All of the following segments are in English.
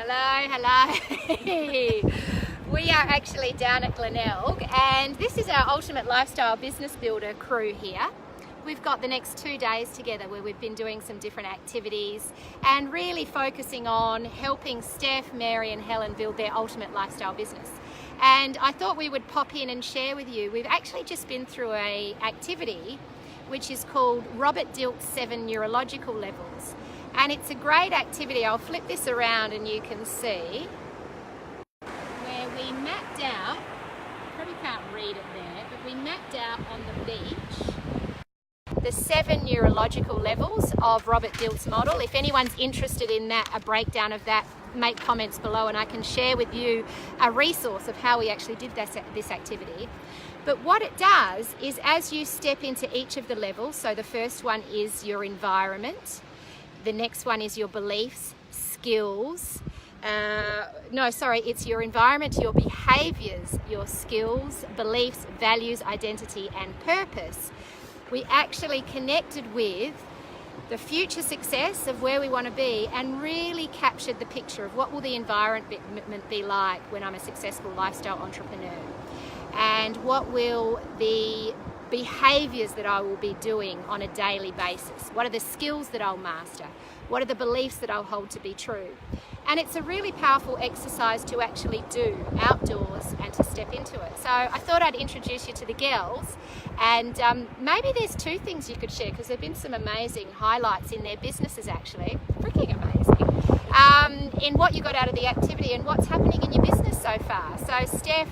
Hello, hello. We are actually down at Glenelg, and this is our Ultimate Lifestyle Business Builder crew here. We've got the next 2 days together where we've been doing some different activities and really focusing on helping Steph, Mary and Helen build their ultimate lifestyle business. And I thought we would pop in and share with you. We've actually just been through an activity which is called Robert Dilts 7 Neurological Levels. And it's a great activity. I'll flip this around and you can see where we mapped out, probably can't read it there, but we mapped out on the beach the 7 neurological levels of Robert Dilts' model. If anyone's interested in that, a breakdown of that, make comments below and I can share with you a resource of how we actually did this activity. But what it does is as you step into each of the levels, so the first one is your environment, the next one is your beliefs, skills, it's your environment, your behaviours, your skills, beliefs, values, identity and purpose. We actually connected with the future success of where we want to be and really captured the picture of what will the environment be like when I'm a successful lifestyle entrepreneur, and what will the behaviours that I will be doing on a daily basis, what are the skills that I'll master, what are the beliefs that I'll hold to be true. And it's a really powerful exercise to actually do outdoors and to step into it. So I thought I'd introduce you to the girls, and maybe there's 2 things you could share, because there have been some amazing highlights in their businesses actually, freaking amazing, in what you got out of the activity and what's happening in your business so far. So Steph,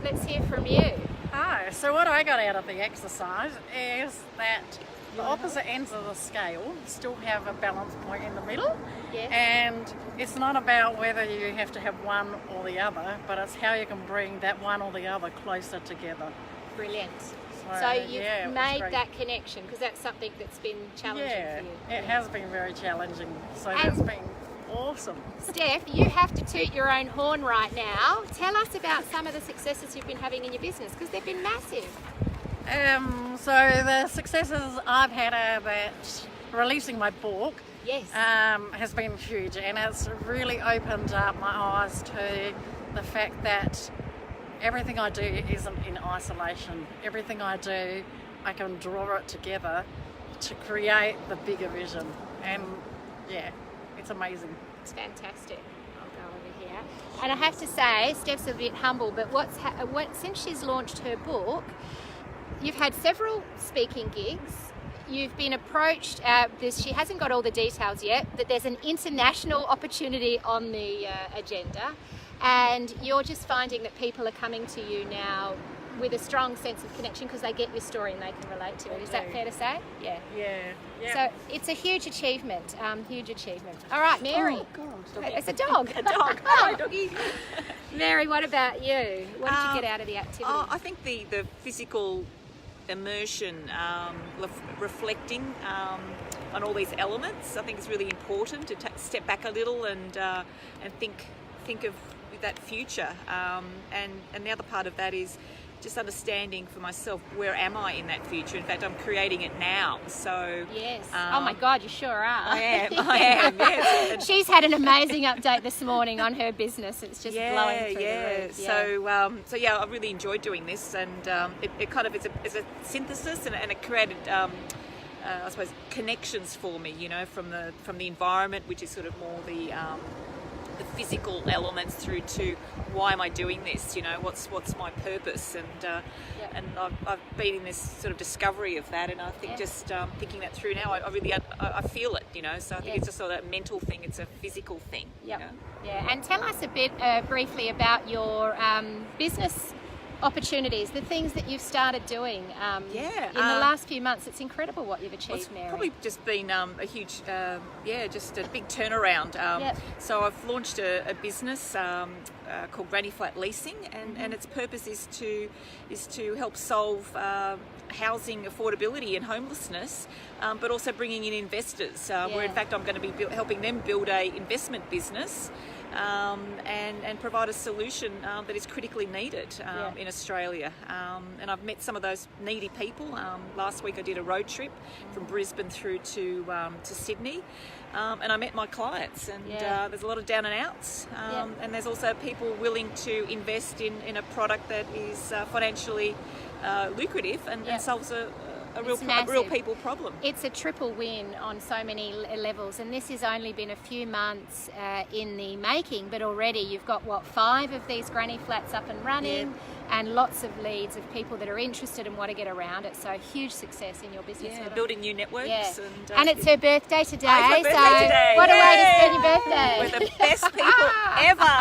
let's hear from you. Hi, so what I got out of the exercise is that the opposite ends of the scale still have a balance point in the middle. Yes. And it's not about whether you have to have one or the other, but it's how you can bring that one or the other closer together. Brilliant. So you've made great. that connection, because that's something that's been challenging for you. It has been very challenging, so that's been awesome. Steph, you have to toot your own horn right now. Tell us about some of the successes you've been having in your business, because they've been massive. So the successes I've had are that releasing my book has been huge, and it's really opened up my eyes to the fact that everything I do isn't in isolation. Everything I do, I can draw it together to create the bigger vision, and it's amazing. It's fantastic. I'll go over here. And I have to say, Steph's a bit humble, but since she's launched her book, you've had several speaking gigs. You've been approached, she hasn't got all the details yet, but there's an international opportunity on the agenda, and you're just finding that people are coming to you now with a strong sense of connection because they get your story and they can relate to it. Is that fair to say? Yeah. So it's a huge achievement, All right, Mary. Oh, God. It's a dog. A dog. Hi, doggy. Mary, what about you? What did you get out of the activity? I think the physical immersion, reflecting on all these elements, I think is really important to step back a little and think of that future. And the other part of that is just understanding for myself, where am I in that future? In fact, I'm creating it now. So yes. Oh my God, you sure are. I am. Yes. She's had an amazing update this morning on her business. It's just blowing through the roof. So I really enjoyed doing this, and it kind of is a synthesis, and it created I suppose connections for me. You know, from the environment, which is sort of more the physical elements, through to why am I doing this? You know, what's my purpose? And I've been in this sort of discovery of that, and I think just thinking that through now, I feel it. You know, so I think it's just sort of a mental thing. It's a physical thing. Yep. You know? Yeah. And tell us a bit briefly about your business opportunities, the things that you've started doing in the last few months. It's incredible what you've achieved, Mary. It's probably just been a huge, just a big turnaround. So I've launched a business called Granny Flat Leasing, and its purpose is to help solve housing affordability and homelessness, but also bringing in investors, where in fact I'm going to be helping them build a investment business and provide a solution that is critically needed in Australia. And I've met some of those needy people. Last week I did a road trip from Brisbane through to Sydney. And I met my clients, and there's a lot of down and outs, and there's also people willing to invest in a product that is financially lucrative and solves a real people problem. It's a triple win on so many levels, and this has only been a few months in the making, but already you've got 5 of these granny flats up and running, and lots of leads of people that are interested and want to get around it. So huge success in your business. Building new networks. And it's her birthday today. It's my birthday today. What a way to spend your birthday. We're the best people ever.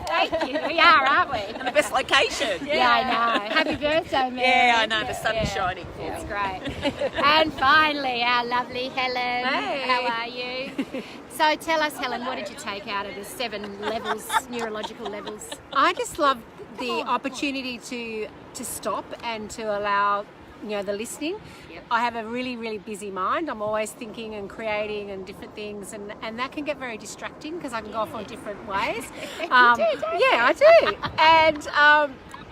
Thank you. We are, aren't we? And the best location. Yeah, I know. Happy birthday, man. Yeah, I know. The sun is shining for That's me. great. And finally, our lovely Helen. Hey. How are you? So tell us, Helen, what did you take out of the 7 levels, neurological levels? I just love the opportunity to stop and to allow the listening. I have a really busy mind. I'm always thinking and creating and different things, and that can get very distracting because I can go off on different ways. I do.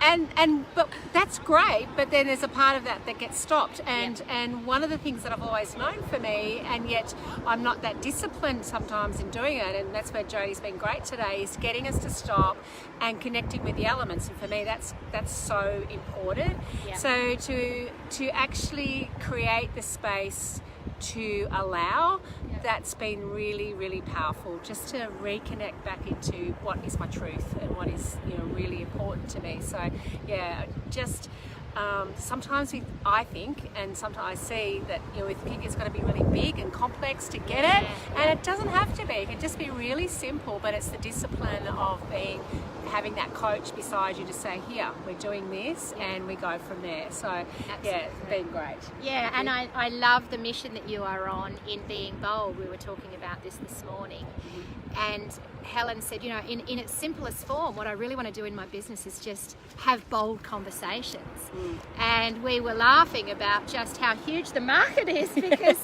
And but that's great, but then there's a part of that gets stopped, and one of the things that I've always known for me, and yet I'm not that disciplined sometimes in doing it, and that's where Jodie's been great today, is getting us to stop and connecting with the elements. And for me that's so important. So to actually create the space to allow, that's been really powerful, just to reconnect back into what is my truth and what is really important to me. So just sometimes I think, and sometimes I see that we think it's going to be really big and complex to get it, and it doesn't have to be. It can just be really simple, but it's the discipline of having that coach beside you to say, here, we're doing this, and we go from there. So it's been great. Yeah, and I love the mission that you are on in being bold. We were talking about this morning, and Helen said, in its simplest form, what I really want to do in my business is just have bold conversations. And we were laughing about just how huge the market is, because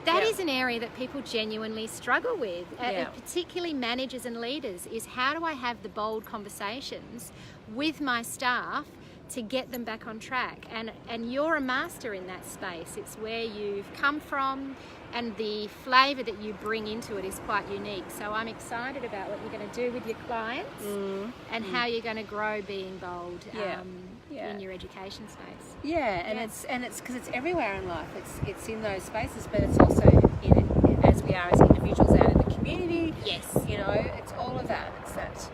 that is an area that people genuinely struggle with, particularly managers and leaders, is how do I have the bold conversations with my staff to get them back on track? And you're a master in that space. It's where you've come from, and the flavour that you bring into it is quite unique. So I'm excited about what you're going to do with your clients and how you're going to grow being bold in your education space. And it's because it's everywhere in life. It's in those spaces, but it's also in as we are as individuals out in the community. It's all of that. It's that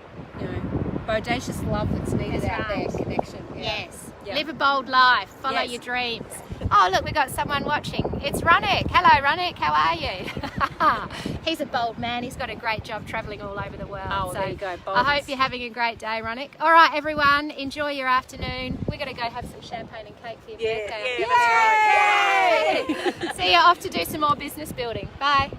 bodacious love that's needed out there, connection. Live a bold life, follow your dreams. Oh, look, we've got someone watching. It's Ronik. Hello, Ronik. How are you? He's a bold man. He's got a great job travelling all over the world. Oh, so there you go. I hope you're having a great day, Ronik. All right, everyone, enjoy your afternoon. We're going to go have some champagne and cake for your birthday. That's right. Yay! See you off to do some more business building. Bye.